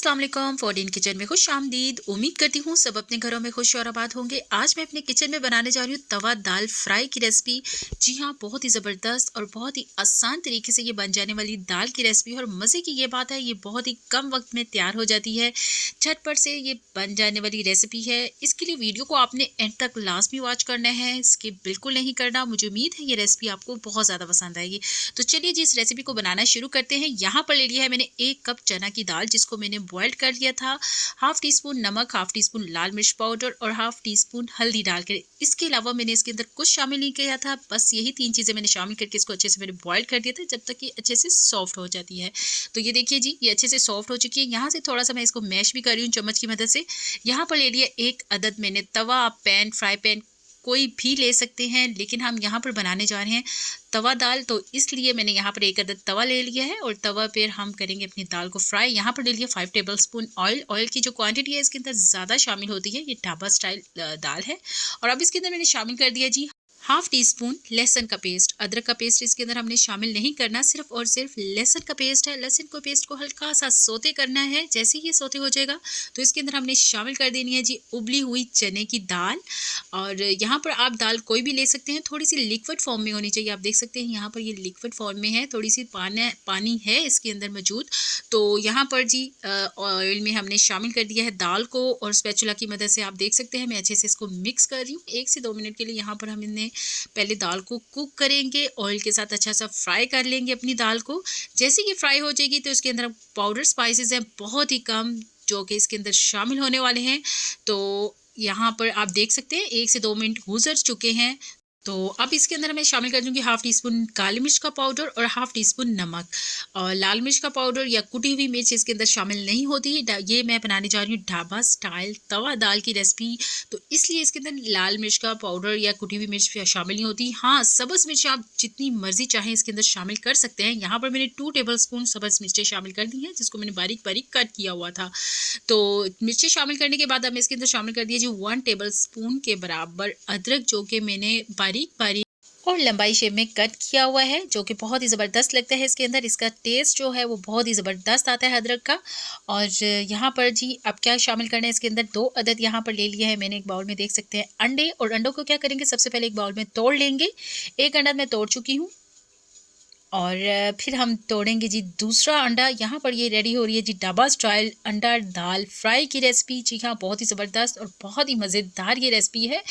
अस्सलाम वालेकुम। फॉरडीन किचन में खुश आमदीद। उम्मीद करती हूँ सब अपने घरों में खुश और आबाद होंगे। आज मैं अपने किचन में बनाने जा रही हूँ तवा दाल फ्राई की रेसिपी। जी हाँ, बहुत ही ज़बरदस्त और बहुत ही आसान तरीके से ये बन जाने वाली दाल की रेसिपी। और मज़े की ये बात है, ये बहुत ही कम वक्त में तैयार हो जाती है। झटपट से ये बन जाने वाली रेसिपी है। इसके लिए वीडियो को आपने एंड तक लाजमी वॉच करना है, स्किप बिल्कुल नहीं करना। मुझे उम्मीद है ये रेसिपी आपको बहुत ज़्यादा पसंद आएगी। तो चलिए जी, इस रेसिपी को बनाना शुरू करते हैं। यहाँ पर ले लिया है मैंने 1 कप चना की दाल, जिसको मैंने बॉइल्ड कर लिया था। हाफ टी स्पून नमक, हाफ टी स्पून लाल मिर्च पाउडर और हाफ टी स्पून हल्दी डाल के। इसके अलावा मैंने इसके अंदर कुछ शामिल नहीं किया था, बस यही 3 चीज़ें मैंने शामिल करके इसको अच्छे से मैंने बॉइल्ड कर दिया था, जब तक ये अच्छे से सॉफ्ट हो जाती है। तो ये देखिए जी, ये अच्छे से सॉफ्ट हो चुकी है। यहाँ से थोड़ा सा मैं इसको मैश भी कर रही हूँ चम्मच की मदद से। यहाँ पर ले लिया 1 अदद मैंने तवा। आप पैन, फ्राई पैन कोई भी ले सकते हैं, लेकिन हम यहाँ पर बनाने जा रहे हैं तवा दाल, तो इसलिए मैंने यहाँ पर 1 अदद तवा ले लिया है और तवा पर हम करेंगे अपनी दाल को फ्राई। यहाँ पर ले लिया 5 टेबलस्पून ऑयल। ऑयल की जो क्वांटिटी है इसके अंदर ज़्यादा शामिल होती है, ये ढाबा स्टाइल दाल है। और अब इसके अंदर मैंने शामिल कर दिया जी हाफ टी स्पून लहसुन का पेस्ट। अदरक का पेस्ट इसके अंदर हमने शामिल नहीं करना, सिर्फ और सिर्फ लहसुन का पेस्ट है। लहसुन को पेस्ट को हल्का सा सोते करना है। जैसे ही ये सोते हो जाएगा तो इसके अंदर हमने शामिल कर देनी है जी उबली हुई चने की दाल। और यहाँ पर आप दाल कोई भी ले सकते हैं, थोड़ी सी लिक्विड फॉर्म में होनी चाहिए। आप देख सकते हैं यहाँ पर ये लिक्विड फॉर्म में है, थोड़ी सी पानी है इसके अंदर मौजूद। तो यहाँ पर जी ऑयल में हमने शामिल कर दिया है दाल को, और स्पैचुला की मदद से आप देख सकते हैं मैं अच्छे से इसको मिक्स कर रही हूँ। 1 से 2 मिनट के लिए यहाँ पर हम इन्हें पहले दाल को कुक करेंगे, ऑयल के साथ अच्छा सा फ्राई कर लेंगे अपनी दाल को। जैसे ये फ्राई हो जाएगी तो इसके अंदर पाउडर स्पाइसेस हैं बहुत ही कम, जो कि इसके अंदर शामिल होने वाले हैं। तो यहाँ पर आप देख सकते हैं 1 से 2 मिनट गुजर चुके हैं। तो अब इसके अंदर मैं शामिल कर दूंगी हाफ टी स्पून काली मिर्च का पाउडर और हाफ टी स्पून नमक। और लाल मिर्च का पाउडर या कुटी हुई मिर्च इसके अंदर शामिल नहीं होती है। ये मैं बनाने जा रही हूँ ढाबा स्टाइल तवा दाल की रेसिपी, तो इसलिए इसके अंदर लाल मिर्च का पाउडर या कुटी हुई मिर्च शामिल नहीं होती। हाँ, सब्ज़ मिर्च आप जितनी मर्जी चाहें इसके अंदर शामिल कर सकते हैं। यहाँ पर मैंने 2 टेबल स्पून सब्ज़ मिर्चें शामिल कर दी हैं, जिसको मैंने बारीक बारीक कट किया हुआ था। तो मिर्चें शामिल करने के बाद अब मैं इसके अंदर शामिल कर दिया जी 1 टेबल स्पून के बराबर अदरक, जो कि मैंने बारीक बारीक और लंबाई शेप में कट किया हुआ है, जो कि बहुत ही ज़बरदस्त लगता है। इसके अंदर इसका टेस्ट जो है वो बहुत ही ज़बरदस्त आता है अदरक का। और यहाँ पर जी अब क्या शामिल करना है इसके अंदर, 2 अदद यहाँ पर ले लिया है मैंने एक बाउल में, देख सकते हैं अंडे। और अंडों को क्या करेंगे, सबसे पहले एक बाउल में तोड़ लेंगे। 1 अंडा मैं तोड़ चुकी हूँ। और फिर हम तोड़ेंगे जी दूसरा अंडा। यहाँ पर ये रेडी हो रही है जी ढाबा स्टाइल अंडा दाल फ्राई की रेसिपी। जी हाँ, बहुत ही ज़बरदस्त और बहुत ही मज़ेदार ये रेसिपी है।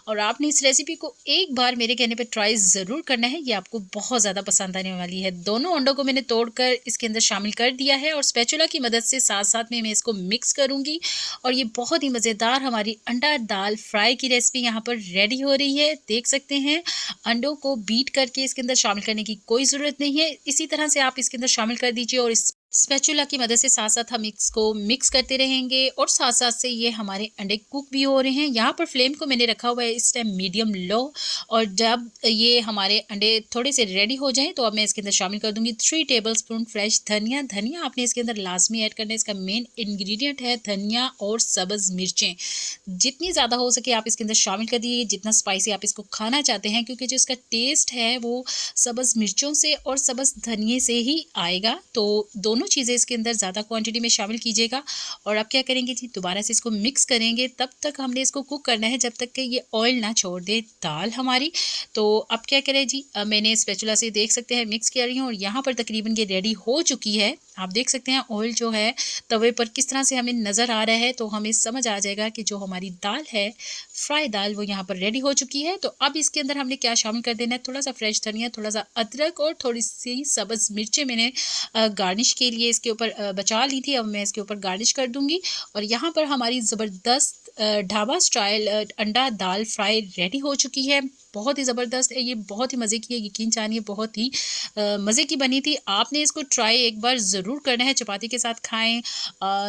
और आपने इस रेसिपी को एक बार मेरे कहने पे ट्राई ज़रूर करना है, ये आपको बहुत ज़्यादा पसंद आने वाली है। दोनों अंडों को मैंने तोड़कर इसके अंदर शामिल कर दिया है और स्पैचुला की मदद से साथ साथ में मैं इसको मिक्स करूँगी। और ये बहुत ही मज़ेदार हमारी अंडा दाल फ्राई की रेसिपी यहाँ पर रेडी हो रही है। देख सकते हैं अंडों को बीट करके इसके अंदर शामिल करने की कोई ज़रूरत नहीं है। इसी तरह से आप इसके अंदर शामिल कर दीजिए और इस स्पैचुला की मदद से साथ साथ हम इसको मिक्स करते रहेंगे। और साथ साथ से ये हमारे अंडे कुक भी हो रहे हैं। यहाँ पर फ्लेम को मैंने रखा हुआ है इस टाइम मीडियम लो। और जब ये हमारे अंडे थोड़े से रेडी हो जाएं तो अब मैं इसके अंदर शामिल कर दूंगी 3 टेबलस्पून फ्रेश धनिया। धनिया आपने इसके अंदर लाजमी ऐड करना है, इसका मेन इंग्रेडिएंट है धनिया और सब्ज़ मिर्चें। जितनी ज़्यादा हो सके आप इसके अंदर शामिल कर दीजिए, जितना स्पाइसी आप इसको खाना चाहते हैं, क्योंकि जो इसका टेस्ट है वो सब्ज़ मिर्चों से और सब्ज़ धनिए से ही आएगा। तो दोनों चीज़ें इसके अंदर ज़्यादा क्वांटिटी में शामिल कीजिएगा। और अब क्या करेंगे जी, दोबारा से इसको मिक्स करेंगे। तब तक हमने इसको कुक करना है जब तक कि ये ऑयल ना छोड़ दे दाल हमारी। तो अब क्या करें जी, मैंने स्पैचुला से देख सकते हैं मिक्स कर रही हूँ और यहाँ पर तकरीबन ये रेडी हो चुकी है। आप देख सकते हैं ऑयल जो है तवे पर किस तरह से हमें नज़र आ रहा है, तो हमें समझ आ जाएगा कि जो हमारी दाल है फ्राई दाल वो यहाँ पर रेडी हो चुकी है। तो अब इसके अंदर हमने क्या शामिल कर देना है, थोड़ा सा फ्रेश धनिया, थोड़ा सा अदरक और थोड़ी सी सब्ज़ मिर्चें मैंने गार्निश के लिए इसके ऊपर बचा ली थी। अब मैं इसके ऊपर गार्निश कर दूंगी। और यहाँ पर हमारी ज़बरदस्त ढाबा स्टाइल अंडा दाल फ्राई रेडी हो चुकी है। बहुत ही ज़बरदस्त है, ये बहुत ही मज़े की है, यकीन जानिए बहुत ही मज़े की बनी थी। आपने इसको ट्राई एक बार ज़रूर करना है। चपाती के साथ खाएं,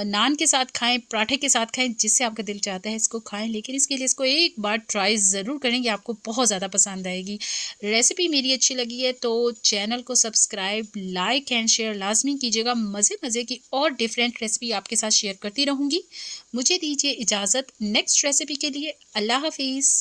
नान के साथ खाएं, पराठे के साथ खाएं, जिससे आपका दिल चाहता है इसको खाएं, लेकिन इसके लिए इसको एक बार ट्राई ज़रूर करेंगे, आपको बहुत ज़्यादा पसंद आएगी। रेसिपी मेरी अच्छी लगी है तो चैनल को सब्सक्राइब, लाइक एंड शेयर लाजमी कीजिएगा। मज़े मज़े की और डिफरेंट रेसिपी आपके साथ शेयर करती रहूँगी। मुझे दीजिए इजाज़त नेक्स्ट रेसिपी के लिए। अल्लाह हाफिज़।